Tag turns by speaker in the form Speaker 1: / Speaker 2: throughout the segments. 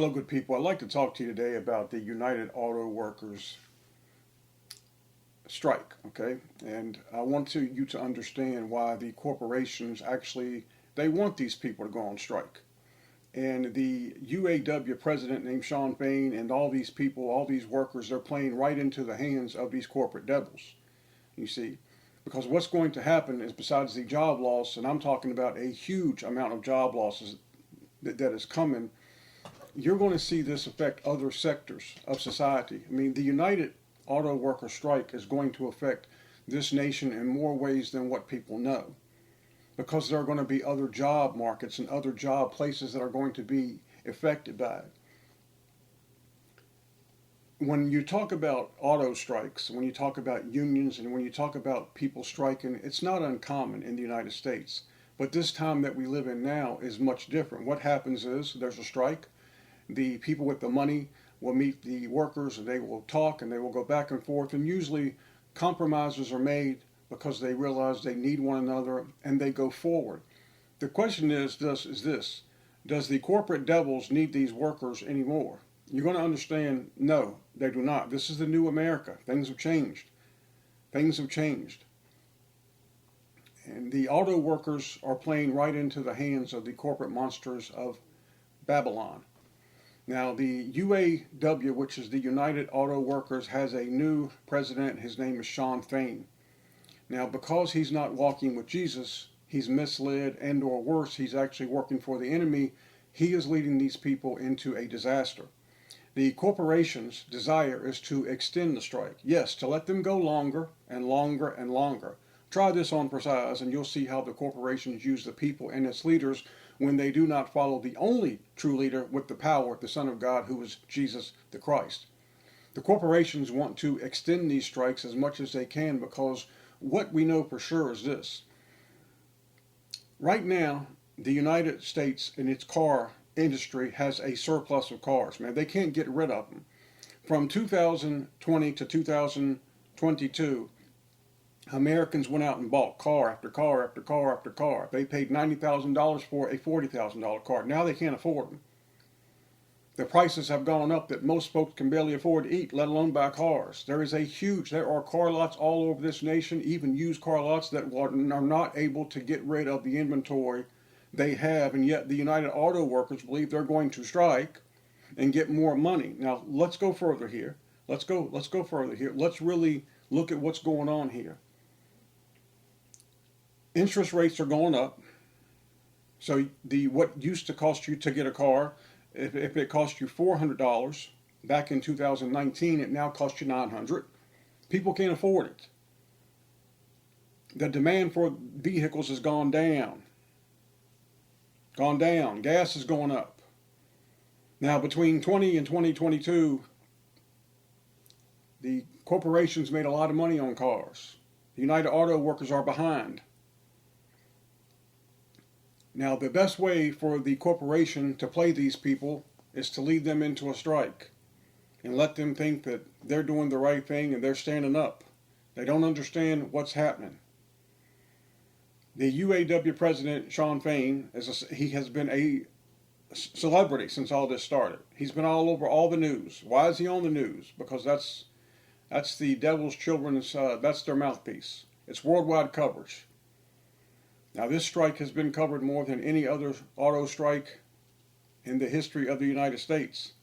Speaker 1: Hello, good people. I'd like to talk to you today about the United Auto Workers strike, okay? And I want you to understand why the corporations actually, they want these people to go on strike. And the UAW president named Shawn Fain and all these people, all these workers, they're playing right into the hands of these corporate devils, you see. Because what's going to happen is, besides the job loss, and I'm talking about a huge amount of job losses that is coming, you're going to see this affect other sectors of society. I mean, the United Auto Worker strike is going to affect this nation in more ways than what people know, because there are going to be other job markets and other job places that are going to be affected by it. When you talk about auto strikes, when you talk about unions, and when you talk about people striking, it's not uncommon in the United States. But this time that we live in now is much different. What happens is there's a strike. The people with the money will meet the workers, and they will talk, and they will go back and forth, and usually compromises are made because they realize they need one another, and they go forward. The question is this: does the corporate devils need these workers anymore? You're going to understand, no, they do not. This is the new America. Things have changed. Things have changed. And the auto workers are playing right into the hands of the corporate monsters of Babylon. Now, the UAW, which is the United Auto Workers, has a new president. His name is Shawn Fain. Now, because he's not walking with Jesus, he's misled, and or worse, he's actually working for the enemy. He is leading these people into a disaster. The corporation's desire is to extend the strike. Yes, to let them go longer and longer and longer. Try this on for size, and you'll see how the corporations use the people and its leaders when they do not follow the only true leader with the power, the Son of God, who is Jesus the Christ. The corporations want to extend these strikes as much as they can, because what we know for sure is this. Right now, the United States in its car industry has a surplus of cars. Man, they can't get rid of them. From 2020 to 2022, Americans went out and bought car after car after car after car. They paid $90,000 for a $40,000 car. Now they can't afford them. The prices have gone up that most folks can barely afford to eat, let alone buy cars. There are car lots all over this nation, even used car lots, that are not able to get rid of the inventory they have, and yet the United Auto Workers believe they're going to strike and get more money. Now, let's go further here. Let's go further here. Let's really look at what's going on here. Interest rates are going up. So what used to cost you to get a car, if it cost you $400 back in 2019, it now costs you $900. People can't afford it. The demand for vehicles has gone down. Gas is going up. Now, between 20 and 2022, the corporations made a lot of money on cars. The United Auto Workers are behind. Now, the best way for the corporation to play these people is to lead them into a strike and let them think that they're doing the right thing and they're standing up. They don't understand what's happening. The UAW president, Shawn Fain, he has been a celebrity since all this started. He's been all over all the news. Why is he on the news? Because that's the devil's children's, that's their mouthpiece. It's worldwide coverage. Now, this strike has been covered more than any other auto strike in the history of the United States.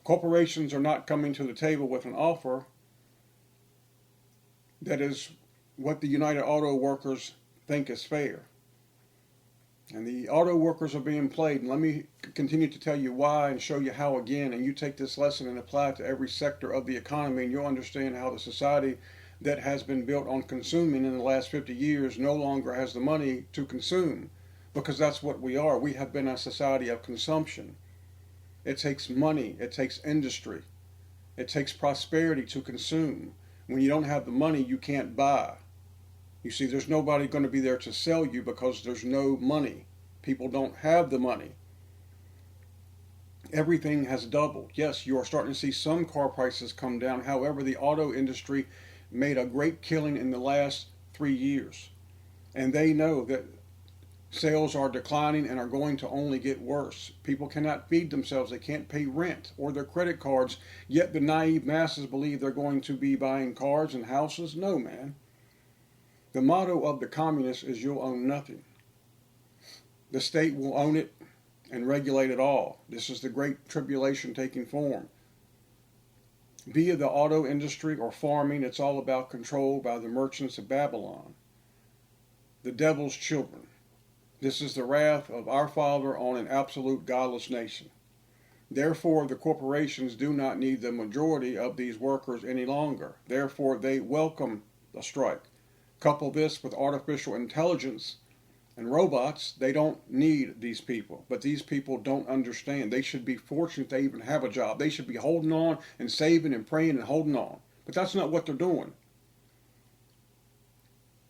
Speaker 1: Corporations are not coming to the table with an offer that is what the United Auto Workers think is fair. And the auto workers are being played. And let me continue to tell you why and show you how again. And you take this lesson and apply it to every sector of the economy, and you'll understand how the society that has been built on consuming in the last 50 years no longer has the money to consume, because that's what we are. We have been a society of consumption. It takes money, it takes industry, it takes prosperity to consume. When you don't have the money, you can't buy. You see, there's nobody going to be there to sell you because there's no money. People don't have the money. Everything has doubled. Yes, you are starting to see some car prices come down. However, the auto industry made a great killing in the last 3 years. And they know that Sales are declining and are going to only get worse. People cannot feed themselves. They can't pay rent or their credit cards. Yet the naive masses believe they're going to be buying cars and houses. No, man. The motto of the communists is you'll own nothing. The state will own it and regulate it all. This is the great tribulation taking form. Via the auto industry or farming, it's all about control by the merchants of Babylon, the devil's children. This is the wrath of our Father on an absolute godless nation. Therefore, the corporations do not need the majority of these workers any longer. Therefore, they welcome the strike. Couple this with artificial intelligence and robots, they don't need these people. But these people don't understand. They should be fortunate they even have a job. They should be holding on and saving and praying and holding on. But that's not what they're doing.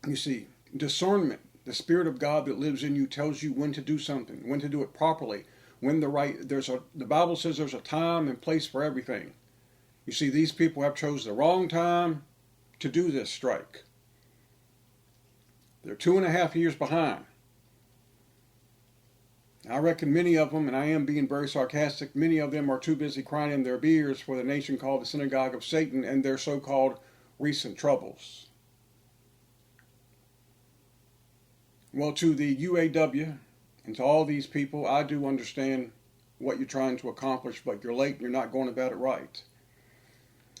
Speaker 1: You see, discernment, the Spirit of God that lives in you tells you when to do something, when to do it properly, when the Bible says there's a time and place for everything. You see, these people have chosen the wrong time to do this strike. They're 2.5 years behind. I reckon many of them, and I am being very sarcastic, many of them are too busy crying in their beers for the nation called the synagogue of Satan and their so-called recent troubles. Well, to the UAW and to all these people, I do understand what you're trying to accomplish, but you're late and you're not going about it right.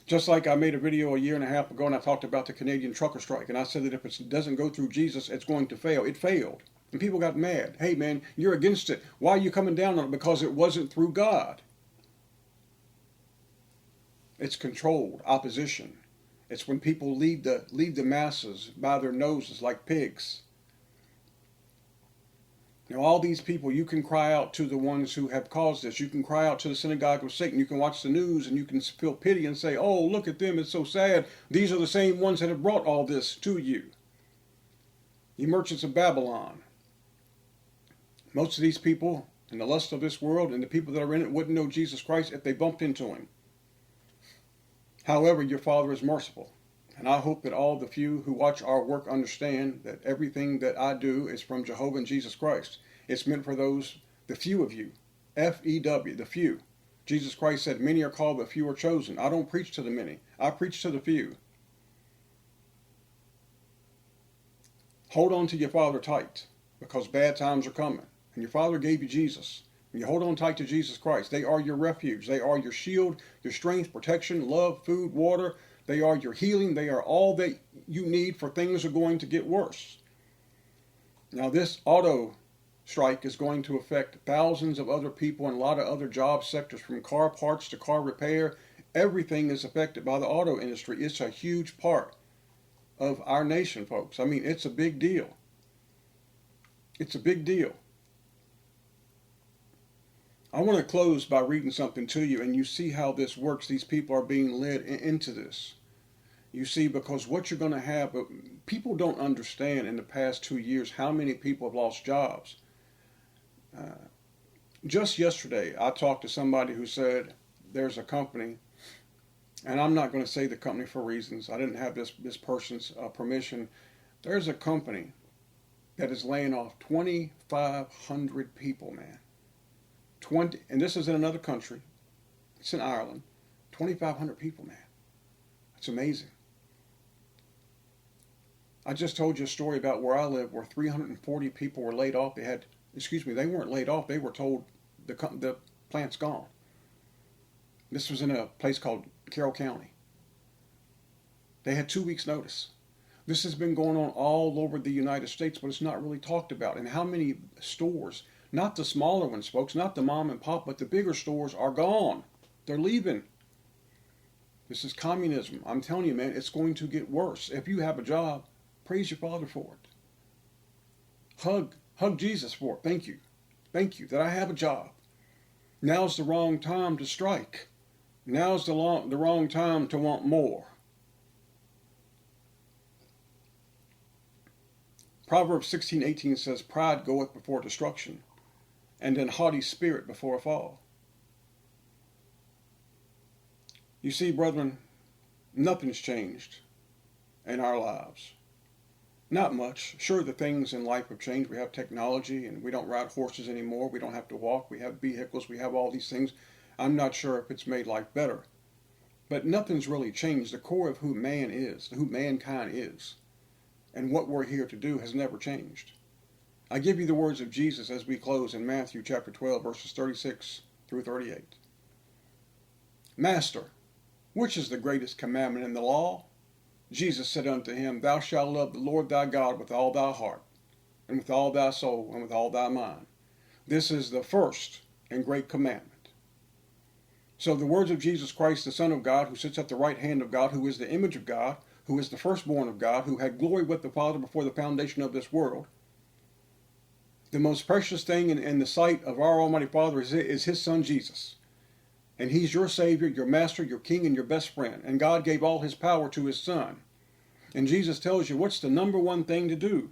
Speaker 1: Just like I made a video 1.5 years ago and I talked about the Canadian trucker strike, and I said that if it doesn't go through Jesus, it's going to fail. It failed. And people got mad. Hey, man, you're against it. Why are you coming down on it? Because it wasn't through God. It's controlled opposition. It's when people lead the masses by their noses like pigs. Now, all these people, you can cry out to the ones who have caused this. You can cry out to the synagogue of Satan. You can watch the news and you can feel pity and say, oh, look at them. It's so sad. These are the same ones that have brought all this to you. The merchants of Babylon. Most of these people and the lust of this world and the people that are in it wouldn't know Jesus Christ if they bumped into him. However, your Father is merciful. And I hope that all the few who watch our work understand that everything that I do is from Jehovah and Jesus Christ. It's meant for those, the few of you. F-E-W, the few. Jesus Christ said, many are called, but few are chosen. I don't preach to the many. I preach to the few. Hold on to your Father tight, because bad times are coming. And your Father gave you Jesus. And you hold on tight to Jesus Christ. They are your refuge. They are your shield, your strength, protection, love, food, water. They are your healing. They are all that you need for things are going to get worse. Now, this auto strike is going to affect thousands of other people and a lot of other job sectors, from car parts to car repair. Everything is affected by the auto industry. It's a huge part of our nation, folks. I mean, it's a big deal. It's a big deal. I want to close by reading something to you, and you see how this works. These people are being led into this. You see, because what you're going to have, people don't understand in the past 2 years how many people have lost jobs. Just yesterday, I talked to somebody who said there's a company, and I'm not going to say the company for reasons. I didn't have this person's permission. There's a company that is laying off 2,500 people, man. And this is in another country. It's in Ireland. 2,500 people, man. That's amazing. I just told you a story about where I live, where 340 people were laid off. They weren't laid off. They were told the plant's gone. This was in a place called Carroll County. They had 2 weeks' notice. This has been going on all over the United States, but it's not really talked about. And how many stores, not the smaller ones, folks, not the mom and pop, but the bigger stores are gone. They're leaving. This is communism. I'm telling you, man, it's going to get worse. If you have a job, praise your Father for it. Hug Jesus for it. Thank you. Thank you that I have a job. Now's the wrong time to strike. Now's the wrong time to want more. Proverbs 16:18 says, pride goeth before destruction, and an haughty spirit before a fall. You see, brethren, nothing's changed in our lives. Not much. Sure, the things in life have changed. We have technology and we don't ride horses anymore. We don't have to walk. We have vehicles. We have all these things. I'm not sure if it's made life better. But nothing's really changed. The core of who man is, who mankind is, and what we're here to do has never changed. I give you the words of Jesus as we close in Matthew chapter 12, verses 36 through 38. Master, which is the greatest commandment in the law? Jesus said unto him, Thou shalt love the Lord thy God with all thy heart, and with all thy soul, and with all thy mind. This is the first and great commandment. So the words of Jesus Christ, the Son of God, who sits at the right hand of God, who is the image of God, who is the firstborn of God, who had glory with the Father before the foundation of this world, the most precious thing in the sight of our Almighty Father is His Son Jesus. And He's your Savior, your Master, your King, and your best friend. And God gave all His power to His Son. And Jesus tells you, what's the number one thing to do?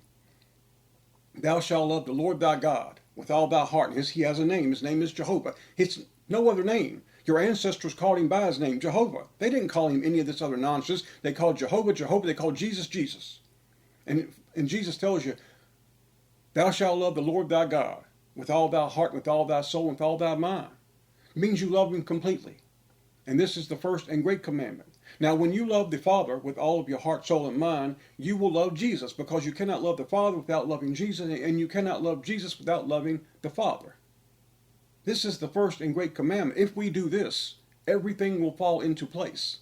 Speaker 1: Thou shalt love the Lord thy God with all thy heart. And He has a name. His name is Jehovah. It's no other name. Your ancestors called Him by His name, Jehovah. They didn't call Him any of this other nonsense. They called Jehovah, Jehovah. They called Jesus, Jesus. And Jesus tells you, Thou shalt love the Lord thy God with all thy heart, with all thy soul, with all thy mind. It means you love Him completely. And this is the first and great commandment. Now, when you love the Father with all of your heart, soul, and mind, you will love Jesus, because you cannot love the Father without loving Jesus, and you cannot love Jesus without loving the Father. This is the first and great commandment. If we do this, everything will fall into place.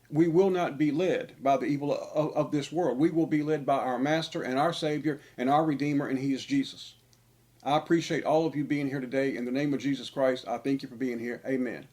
Speaker 1: We will not be led by the evil of this world. We will be led by our Master and our Savior and our Redeemer, and He is Jesus. I appreciate all of you being here today. In the name of Jesus Christ, I thank you for being here. Amen.